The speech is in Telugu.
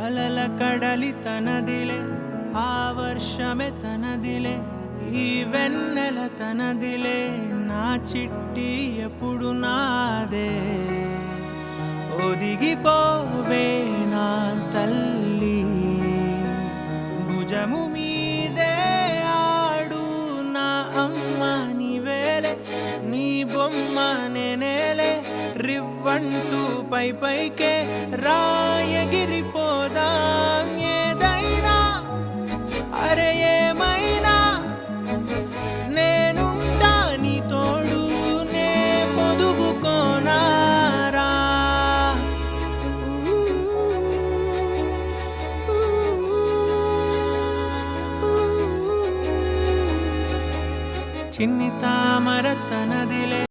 అలల కడలి తనదిలే, ఆ వర్షమే తనదిలే, ఈ వెన్నెల తనదిలే, నా చిట్టి ఎప్పుడు నాదే. ఒదిగిపోవే నా తల్లి, భుజము మీదే ఆడు నా అమ్మ నీవేలే, నీ బొమ్మ నేనేలే, రివ్వంటూ పై పైకే రాయగిరిపోదాం. ఏదైనా అరే ఏమైనా నేనుంటా నీ తోడు, నే పొదుపుకోనారా. చిన్ని తామర తనదిలే.